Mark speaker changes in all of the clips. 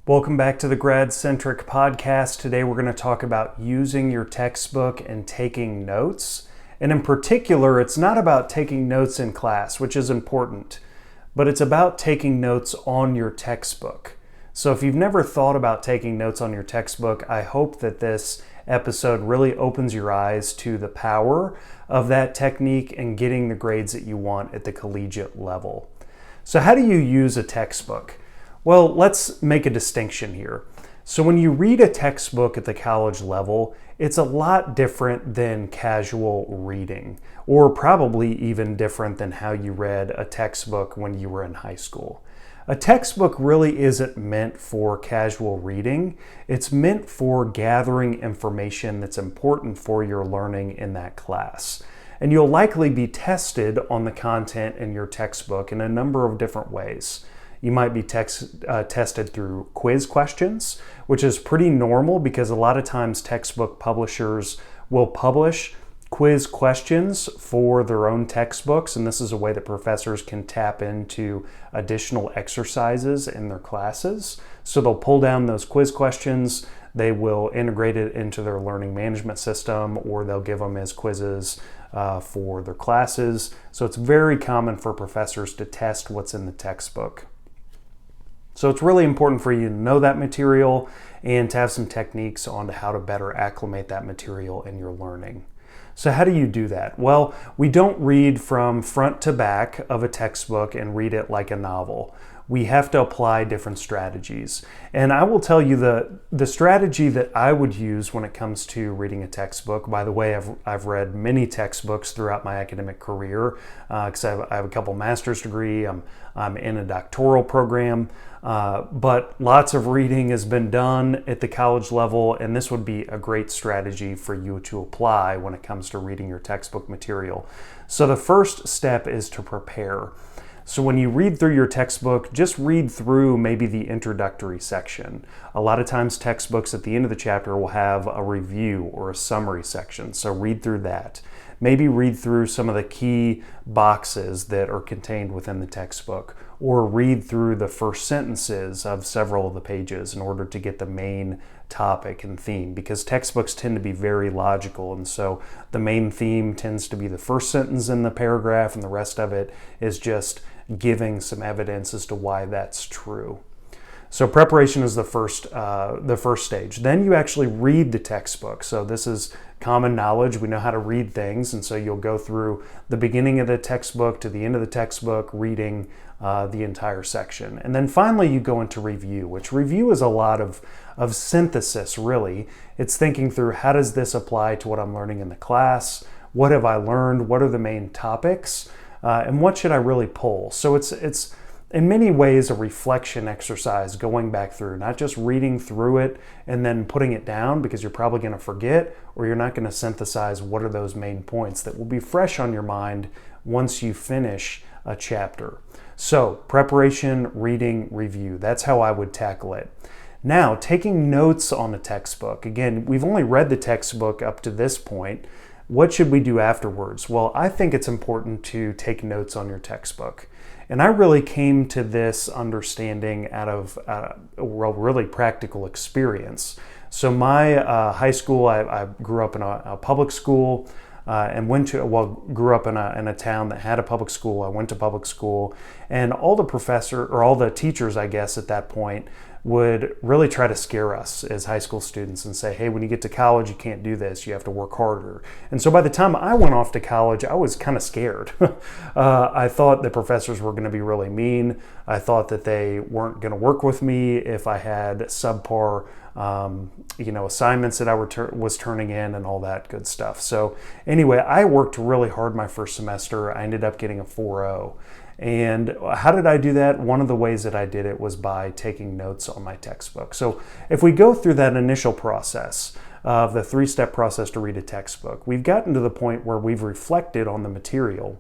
Speaker 1: Welcome back to the Grad-Centric Podcast. Today we're going to talk about using your textbook and taking notes. And in particular, it's not about taking notes in class, which is important, but it's about taking notes on your textbook. So if you've never thought about taking notes on your textbook, I hope that this episode really opens your eyes to the power of that technique and getting the grades that you want at the collegiate level. So how do you use a textbook? Well, let's make a distinction here. So when you read a textbook at the college level, it's a lot different than casual reading, or probably even different than how you read a textbook when you were in high school. A textbook really isn't meant for casual reading. It's meant for gathering information that's important for your learning in that class. And you'll likely be tested on the content in your textbook in a number of different ways. You might be tested through quiz questions, which is pretty normal because a lot of times textbook publishers will publish quiz questions for their own textbooks, and this is a way that professors can tap into additional exercises in their classes. So they'll pull down those quiz questions, they will integrate it into their learning management system, or they'll give them as quizzes for their classes. So it's very common for professors to test what's in the textbook. So it's really important for you to know that material and to have some techniques on how to better acclimate that material in your learning. So how do you do that? Well, we don't read from front to back of a textbook and read it like a novel. We have to apply different strategies. And I will tell you the strategy that I would use when it comes to reading a textbook. By the way, I've read many textbooks throughout my academic career because I have a couple master's degree. I'm in a doctoral program. But lots of reading has been done at the college level, and this would be a great strategy for you to apply when it comes to reading your textbook material. So the first step is to prepare. So when you read through your textbook, just read through maybe the introductory section. A lot of times textbooks at the end of the chapter will have a review or a summary section, so read through that. Maybe read through some of the key boxes that are contained within the textbook, or read through the first sentences of several of the pages in order to get the main topic and theme, because textbooks tend to be very logical, and so the main theme tends to be the first sentence in the paragraph, and the rest of it is just giving some evidence as to why that's true. So preparation is the first stage. Then you actually read the textbook. So this is common knowledge. We know how to read things, and so you'll go through the beginning of the textbook to the end of the textbook, reading the entire section. And then finally you go into review, which review is a lot of synthesis, really. It's thinking through, how does this apply to what I'm learning in the class? What have I learned? What are the main topics? And what should I really pull? So it's in many ways a reflection exercise, going back through, not just reading through it and then putting it down, because you're probably going to forget, or you're not going to synthesize what are those main points that will be fresh on your mind once you finish a chapter. So preparation, reading, review, that's how I would tackle it. Now, taking notes on a textbook. Again, we've only read the textbook up to this point. What should we do afterwards? Well, I think it's important to take notes on your textbook. And I really came to this understanding out of really practical experience. So my high school, I grew up in a public school and grew up in a town that had a public school. I went to public school, and all the teachers, I guess, at that point would really try to scare us as high school students and say, hey, when you get to college, you can't do this. You have to work harder. And so by the time I went off to college, I was kind of scared. I thought the professors were going to be really mean. I thought that they weren't going to work with me if I had subpar assignments that I was turning in and all that good stuff. So anyway, I worked really hard my first semester. I ended up getting a 4.0. And how did I do that? One of the ways that I did it was by taking notes on my textbook. So if we go through that initial process of the 3-step process to read a textbook, we've gotten to the point where we've reflected on the material.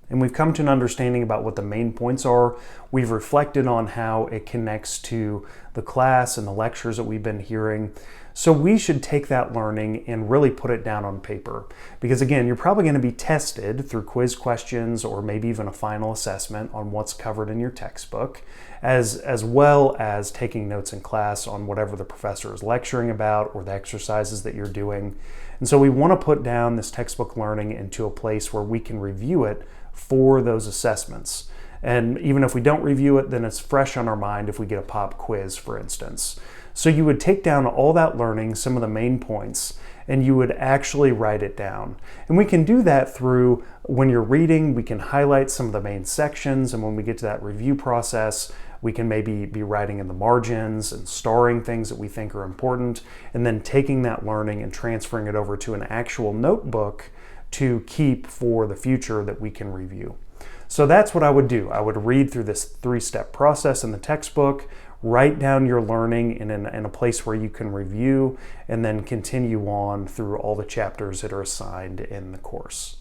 Speaker 1: And we've come to an understanding about what the main points are. We've reflected on how it connects to the class and the lectures that we've been hearing. So we should take that learning and really put it down on paper. Because again, you're probably going to be tested through quiz questions or maybe even a final assessment on what's covered in your textbook, as well as taking notes in class on whatever the professor is lecturing about or the exercises that you're doing. And so we want to put down this textbook learning into a place where we can review it for those assessments. And even if we don't review it, then it's fresh on our mind if we get a pop quiz, for instance. So you would take down all that learning, some of the main points, and you would actually write it down. And we can do that through, when you're reading, we can highlight some of the main sections, and when we get to that review process, we can maybe be writing in the margins and starring things that we think are important, and then taking that learning and transferring it over to an actual notebook to keep for the future that we can review. So that's what I would do. I would read through this 3-step process in the textbook, write down your learning in a place where you can review, and then continue on through all the chapters that are assigned in the course.